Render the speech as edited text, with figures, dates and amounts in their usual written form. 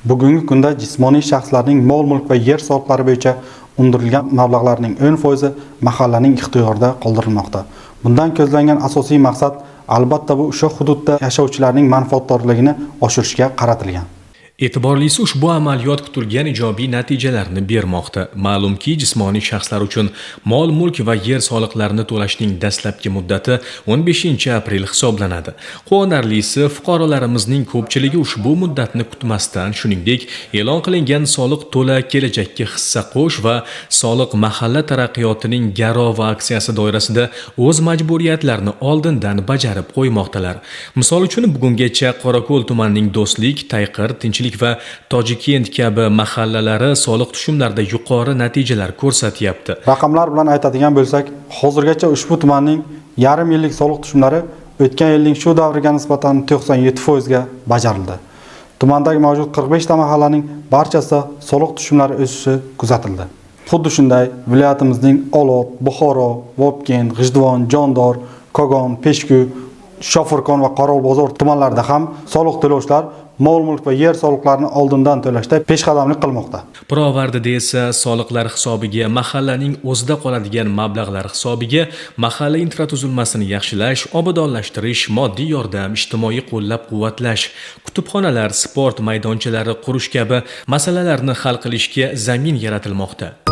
Bugungi kunda jismoniy shaxslarning mol-mulk va yer soliqlari bo'yicha undirilgan mablag'larning 10% mahallaning ixtiyorida qoldirilmoqda. Bundan ko'zlangan asosiy maqsad albatta bu o'sha hududda yashovchilarning manfaatdorligini oshirishga qaratilgan. E'tiborlisi ushbu amaliyot kutilgan ijobiy natijalarni bermoqda. Ma'lumki, jismoniy shaxslar uchun mol-mulk va yer soliqlarini to'lashning dastlabki muddati 15-aprel hisoblanadi. Quvonarlisi, fuqarolarimizning ko'pchiligi ushbu muddatni kutmasdan, shuningdek, e'lon qilingan soliq to'la kelajakka hissa qo'sh va soliq mahalla taraqqiyotining garov aksiyasi doirasida o'z majburiyatlarini oldindan bajarib qo'ymoqdalar. Misol uchun, bugungacha Qorako'l tumanining Do'stlik, Tayqir, Tinchlik va Tojikent kabi mahallalari soliq tushumlarida yuqori natijalar ko'rsatyapti. Raqamlar bilan aytadigan bo'lsak, hozirgacha ushbu tumanning yarim yillik soliq tushumlari o'tgan yilning shu davriga nisbatan 97% ga bajarildi. Tumandagi mavjud 45 ta mahallaning barchasida soliq tushumlari o'sishi kuzatildi. Xuddi shunday viloyatimizning Olot, Buxoro, Vobkent, G'ijduvon, Jondor, Kogon, Peshku, Shofirkon va Qorovulbozor tumanlarida ham soliq to'lovchilar mol-mulk va yer soliqlarini oldindan to'lashda peshqadamlik qilmoqda. Pirovardida esa soliqlar hisobiga mahallaning o'zida qoladigan mablag'lar hisobiga mahalla infratuzilmasini yaxshilash, obodonlashtirish, moddiy yordam, ijtimoiy qo'llab-quvvatlash, kutubxonalar, sport maydonchalari qurish kabi masalalarni hal qilishga zamin yaratilmoqda.